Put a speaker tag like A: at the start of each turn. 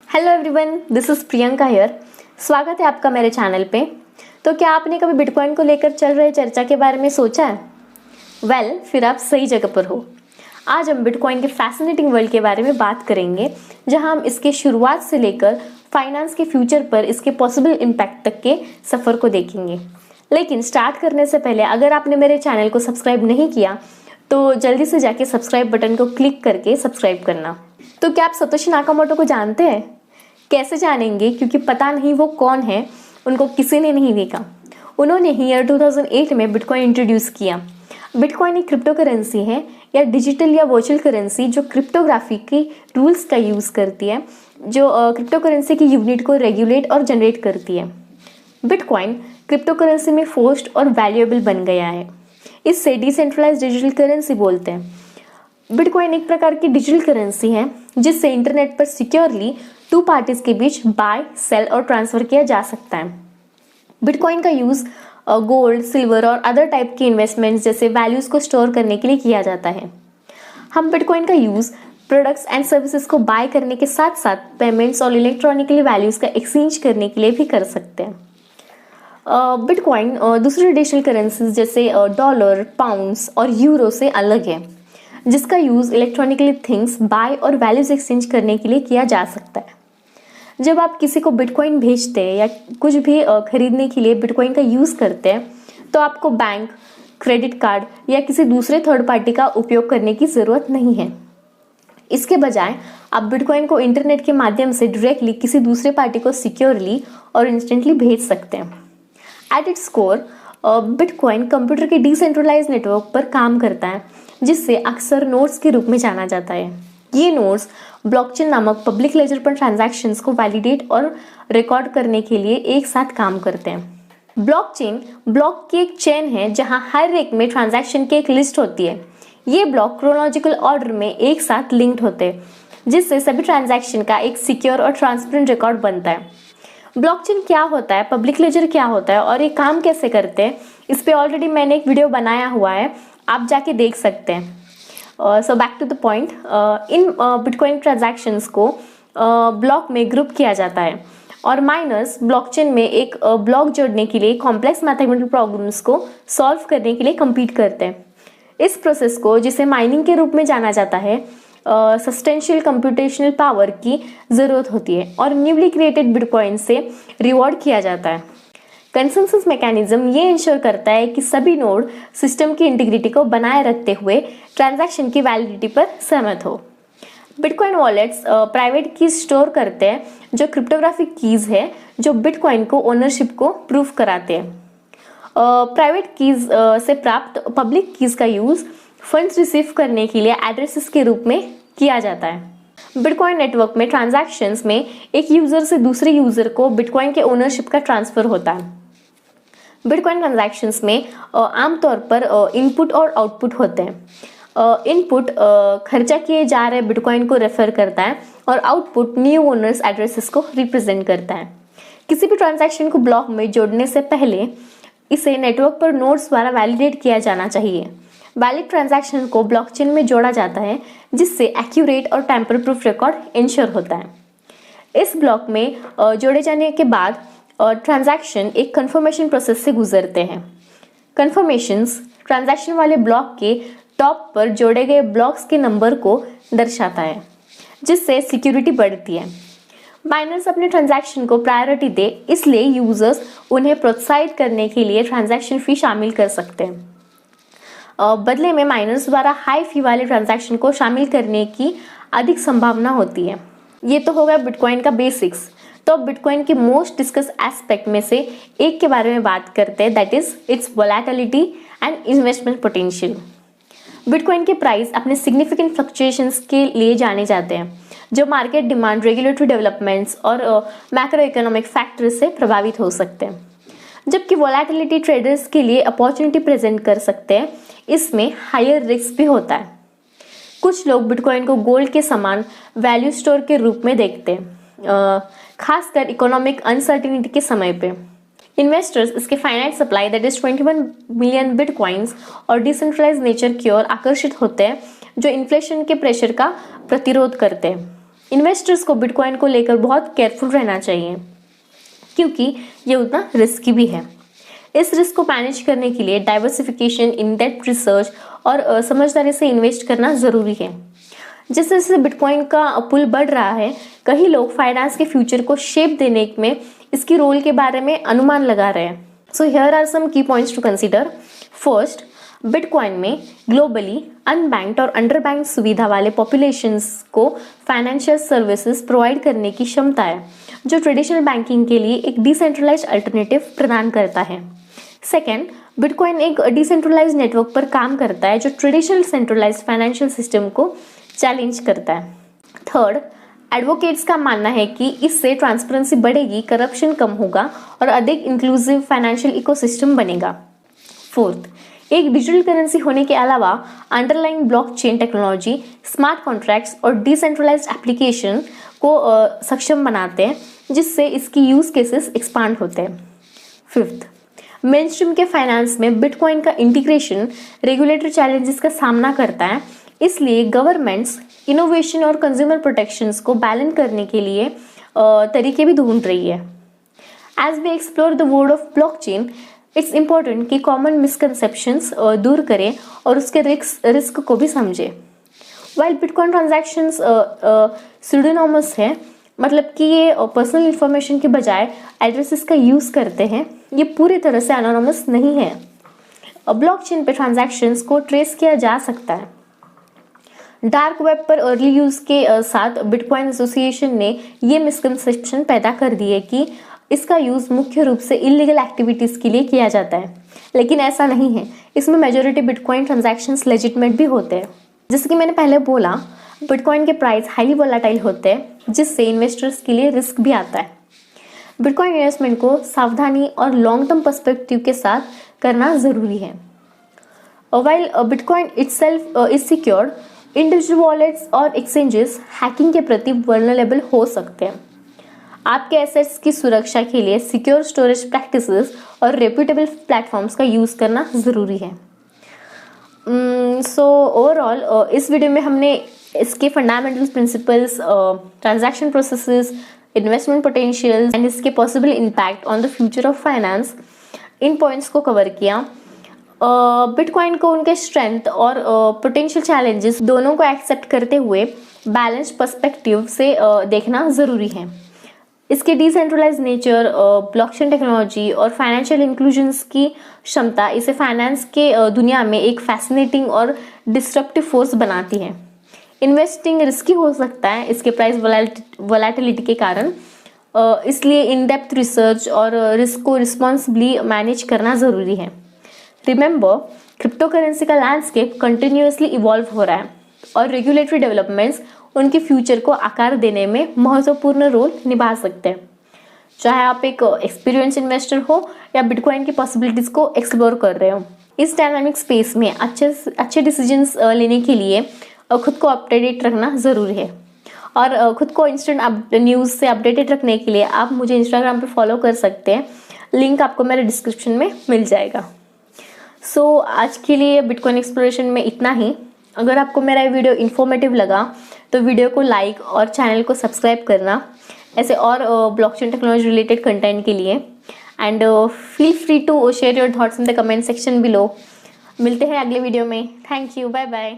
A: Hello everyone, this is Priyanka here. स्वागत है आपका मेरे चैनल पे। तो क्या आपने कभी बिटकॉइन को लेकर चल रहे चर्चा के बारे में सोचा है? फिर आप सही जगह पर हो। आज हम बिटकॉइन के फैसिनेटिंग वर्ल्ड के बारे में बात करेंगे, जहां हम इसके शुरुआत से लेकर फाइनेंस के फ्यूचर पर इसके पॉसिबल इम्पैक्ट तक के सफ़र को देखेंगे। लेकिन स्टार्ट करने से पहले अगर आपने मेरे चैनल को सब्सक्राइब नहीं किया तो जल्दी से जाके सब्सक्राइब बटन को क्लिक करके सब्सक्राइब करना। तो क्या आप सतोशी नाकामोटो को जानते हैं? कैसे जानेंगे? क्योंकि पता नहीं वो कौन है, उनको किसी ने नहीं देखा। उन्होंने ही ईयर 2008 में बिटकॉइन इंट्रोड्यूस किया। बिटकॉइन एक क्रिप्टो करेंसी है या डिजिटल या वर्चुअल करेंसी जो क्रिप्टोग्राफी की रूल्स का यूज़ करती है, जो क्रिप्टो करेंसी की यूनिट को रेगुलेट और जनरेट करती है। बिटकॉइन क्रिप्टो करेंसी में फोर्स्ड और वैल्यूएबल बन गया है। इससे डिसेंट्रलाइज्ड डिजिटल करेंसी बोलते हैं। बिटकॉइन एक प्रकार की डिजिटल करेंसी है जिससे इंटरनेट पर सिक्योरली टू पार्टीज के बीच बाय, सेल और ट्रांसफर किया जा सकता है। बिटकॉइन का यूज गोल्ड, सिल्वर और अदर टाइप के इन्वेस्टमेंट्स जैसे वैल्यूज को स्टोर करने के लिए किया जाता है। हम बिटकॉइन का यूज प्रोडक्ट्स एंड सर्विसेज को बाय करने के साथ साथ पेमेंट्स और इलेक्ट्रॉनिकली वैल्यूज का एक्सचेंज करने के लिए भी कर सकते हैं। बिटकॉइन दूसरी डिजिटल करेंसीज जैसे डॉलर, पाउंड्स और यूरो से अलग है, जिसका यूज इलेक्ट्रॉनिकली थिंग्स बाय और वैल्यूज एक्सचेंज करने के लिए किया जा सकता है। जब आप किसी को बिटकॉइन भेजते हैं या कुछ भी खरीदने के लिए बिटकॉइन का यूज़ करते हैं तो आपको बैंक, क्रेडिट कार्ड या किसी दूसरे थर्ड पार्टी का उपयोग करने की ज़रूरत नहीं है। इसके बजाय आप बिटकॉइन को इंटरनेट के माध्यम से डायरेक्टली किसी दूसरे पार्टी को सिक्योरली और इंस्टेंटली भेज सकते हैं। At its core bitcoin computer के डिसेंट्रलाइज नेटवर्क पर काम करता है, जिससे अक्सर नोड्स के रूप में जाना जाता है। ये नोड्स ब्लॉकचेन नामक पब्लिक लेजर पर ट्रांजैक्शंस को वैलिडेट और रिकॉर्ड करने के लिए एक साथ काम करते हैं। ब्लॉकचेन ब्लॉक की एक चेन है जहां हर एक में ट्रांजैक्शन की एक लिस्ट होती है। ये ब्लॉक क्रोनोलॉजिकल ऑर्डर में एक साथ लिंक्ड होते हैं, जिससे सभी ट्रांजैक्शन का एक सिक्योर और ट्रांसपेरेंट रिकॉर्ड बनता है। ब्लॉकचेन क्या होता है, पब्लिक लेजर क्या होता है और ये काम कैसे करते हैं, इस पे ऑलरेडी मैंने एक वीडियो बनाया हुआ है, आप जाके देख सकते हैं। So back to the point, इन बिटकॉइन ट्रांजैक्शंस को ब्लॉक में ग्रुप किया जाता है और माइनर्स ब्लॉकचेन में एक ब्लॉक जोड़ने के लिए कॉम्प्लेक्स मैथमेटिकल प्रॉब्लम्स को सॉल्व करने के लिए compete करते हैं। इस प्रोसेस को, जिसे माइनिंग के रूप में जाना जाता है, सब्सटेंशियल कंप्यूटेशनल पावर की ज़रूरत होती है और न्यूली क्रिएटेड बिटकॉइन से रिवॉर्ड किया जाता है। कंसेंसस मैकेनिज्म ये इंश्योर करता है कि सभी नोड सिस्टम की इंटीग्रिटी को बनाए रखते हुए ट्रांजैक्शन की वैलिडिटी पर सहमत हो। Bitcoin wallets private keys store करते हैं, जो क्रिप्टोग्राफिक कीज है जो बिटकॉइन को ओनरशिप को प्रूव कराते हैं। प्राइवेट कीज से प्राप्त पब्लिक कीज का यूज फंड्स रिसीव करने के लिए एड्रेसेस के रूप में किया जाता है। बिटकॉइन नेटवर्क में ट्रांजैक्शंस में एक यूजर से दूसरे यूजर को बिटकॉइन के ओनरशिप का ट्रांसफर होता है। बिटकॉइन ट्रांजैक्शंस में आमतौर पर इनपुट और आउटपुट होते हैं। इनपुट खर्चा किए जा रहे बिटकॉइन को रेफर करता है और आउटपुट न्यू ओनर्स एड्रेसेस को रिप्रेजेंट करता है। किसी भी ट्रांजैक्शन को ब्लॉक में जोड़ने से पहले इसे नेटवर्क पर नोड्स द्वारा वैलिडेट किया जाना चाहिए। वैलिड ट्रांजैक्शन को ब्लॉकचेन में जोड़ा जाता है, जिससे एक्यूरेट और टैम्पर प्रूफ रिकॉर्ड इंश्योर होता है। इस ब्लॉक में जोड़े जाने के बाद ट्रांजैक्शन एक कंफर्मेशन प्रोसेस से गुजरते हैं। कंफर्मेशंस ट्रांजैक्शन वाले ब्लॉक के टॉप पर जोड़े गए ब्लॉक्स के नंबर को दर्शाता है, जिससे सिक्योरिटी बढ़ती है। माइनर्स अपने ट्रांजैक्शन को प्रायोरिटी दे, इसलिए यूजर्स उन्हें प्रोत्साहित करने के लिए ट्रांजैक्शन फी शामिल कर सकते हैं। बदले में माइनर्स द्वारा हाई फी वाले ट्रांजैक्शन को शामिल करने की अधिक संभावना होती है। ये तो होगा बिटकॉइन का बेसिक्स। तो बिटकॉइन के मोस्ट डिस्कस एस्पेक्ट में से एक के बारे में बात करते हैं, that is it's volatility and investment potential. Bitcoin के प्राइस अपने सिग्निफिकेंट फ्लक्चुएशंस के लिए जाने जाते हैं, जो मार्केट डिमांड, रेगुलेटरी डेवलपमेंट्स और मैक्रो इकोनॉमिक फैक्टर्स से प्रभावित हो सकते हैं। जबकि वोलेटिलिटी ट्रेडर्स के लिए अपॉर्चुनिटी प्रेजेंट कर सकते हैं, इसमें हायर रिस्क भी होता है। कुछ लोग बिटकॉइन को गोल्ड के समान वैल्यू स्टोर के रूप में देखते हैं, खासकर इकोनॉमिक अनसर्टिनिटी के समय पे। इन्वेस्टर्स इसके finite supply that is 21 million bitcoins और डिसेंट्रलाइज नेचर की ओर आकर्षित होते हैं, जो इन्फ्लेशन के प्रेशर का प्रतिरोध करते हैं। इन्वेस्टर्स को बिटकॉइन को लेकर बहुत केयरफुल रहना चाहिए क्योंकि ये उतना रिस्की भी है। इस रिस्क को मैनेज करने के लिए डाइवर्सिफिकेशन, इन डेप्थ रिसर्च और समझदारी से इन्वेस्ट करना ज़रूरी है। जिस तरह से बिटकॉइन का पुल बढ़ रहा है, कई लोग फाइनेंस के फ्यूचर को शेप देने में इसकी रोल के बारे में अनुमान लगा रहे हैं। So here are some key points to consider. First, bitcoin में ग्लोबली अनबैंक्ड और अंडरबैंक्ड सुविधा वाले पॉपुलेशंस को फाइनेंशियल सर्विसेज प्रोवाइड करने की क्षमता है, जो ट्रेडिशनल बैंकिंग के लिए एक डिसेंट्रलाइज्ड अल्टरनेटिव प्रदान करता है। सेकेंड, बिटकॉइन एक डिसेंट्रलाइज्ड नेटवर्क पर काम करता है जो ट्रेडिशनल सेंट्रलाइज्ड फाइनेंशियल सिस्टम को चैलेंज करता है। थर्ड, एडवोकेट्स का मानना है कि इससे ट्रांसपेरेंसी बढ़ेगी, करप्शन कम होगा और अधिक इंक्लूसिव फाइनेंशियल इकोसिस्टम बनेगा। फोर्थ, एक डिजिटल करेंसी होने के अलावा underlying blockchain technology, smart contracts और डिसेंट्रलाइज्ड एप्लीकेशन को सक्षम बनाते हैं, जिससे इसकी यूज केसेस एक्सपांड होते हैं। फिफ्थ, मेनस्ट्रीम के फाइनेंस में बिटकॉइन का इंटीग्रेशन रेगुलेटरी चैलेंजेस का सामना करता है, इसलिए गवर्नमेंट्स इनोवेशन और कंज्यूमर प्रोटेक्शंस को बैलेंस करने के लिए तरीके भी ढूंढ रही है। As we explore the world of blockchain, it's important कि कॉमन मिसकंसेप्शंस दूर करें और उसके रिस्क को भी समझें। वाइल बिटकॉइन ट्रांजैक्शंस स्यूडोनोमस है, मतलब कि ये पर्सनल इंफॉर्मेशन के बजाय एड्रेसेस का यूज़ करते हैं, ये पूरी तरह से एनोनिमस नहीं है। ब्लॉकचेन पे ट्रांजैक्शंस को ट्रेस किया जा सकता है। डार्क वेब पर अर्ली यूज़ के साथ बिटकॉइन एसोसिएशन ने ये मिसकंसेप्शन पैदा कर दिए कि इसका यूज़ मुख्य रूप से इलीगल एक्टिविटीज़ के लिए किया जाता है, लेकिन ऐसा नहीं है। इसमें मेजॉरिटी बिटकॉइन ट्रांजैक्शंस लेजिटमेट भी होते हैं। जैसे कि मैंने पहले बोला, बिटकॉइन के प्राइस हाईली वोलेटाइल होते हैं, जिससे इन्वेस्टर्स के लिए रिस्क भी आता है। बिटकॉइन इन्वेस्टमेंट को सावधानी और लॉन्ग टर्म पर्सपेक्टिव के साथ करना ज़रूरी है। While bitcoin itself is secured, individual wallets और एक्सचेंजेस हैकिंग के प्रति वल्नरेबल हो सकते हैं। आपके एसेट्स की सुरक्षा के लिए सिक्योर स्टोरेज प्रैक्टिसेस और रेप्यूटेबल प्लेटफॉर्म्स का यूज़ करना ज़रूरी है। सो ओवरऑल इस वीडियो में हमने इसके fundamental principles, transaction processes, investment potential and इसके possible impact on the future of finance, इन पॉइंट्स को कवर किया। बिटकॉइन को उनके स्ट्रेंथ और पोटेंशियल चैलेंजेस दोनों को एक्सेप्ट करते हुए बैलेंस पर्सपेक्टिव से देखना ज़रूरी है। इसके डिसेंट्रलाइज नेचर, ब्लॉकचेन टेक्नोलॉजी और फाइनेंशियल इंक्लूजन्स की क्षमता इसे फाइनेंस के दुनिया में एक फैसिनेटिंग और डिस्ट्रप्टिव फोर्स बनाती है। इन्वेस्टिंग रिस्की हो सकता है इसके प्राइस वोलेटिलिटी के कारण, इसलिए इन डेप्थ रिसर्च और रिस्क को रिस्पॉन्सिबली मैनेज करना ज़रूरी है। रिमेंबर, क्रिप्टो करेंसी का लैंडस्केप कंटिन्यूसली इवॉल्व हो रहा है और रेगुलेटरी डेवलपमेंट्स उनके फ्यूचर को आकार देने में महत्वपूर्ण रोल निभा सकते हैं। चाहे आप एक एक्सपीरियंस इन्वेस्टर हो या बिटकॉइन की पॉसिबिलिटीज़ को एक्सप्लोर कर रहे हो, इस डायनामिक स्पेस में अच्छे डिसीजंस लेने के लिए खुद को अपडेटेड रखना ज़रूरी है। और खुद को इंस्टेंट न्यूज़ से अपडेटेड रखने के लिए आप मुझे इंस्टाग्राम पे फॉलो कर सकते हैं, लिंक आपको मेरे डिस्क्रिप्शन में मिल जाएगा। सो आज के लिए बिटकॉइन एक्सप्लोरेशन में इतना ही। अगर आपको मेरा ये वीडियो इन्फॉर्मेटिव लगा तो वीडियो को लाइक और चैनल को सब्सक्राइब करना ऐसे और ब्लॉकचेन टेक्नोलॉजी रिलेटेड कंटेंट के लिए। And feel free to share your thoughts in the comment section below. मिलते हैं अगले वीडियो में। Thank you, bye bye.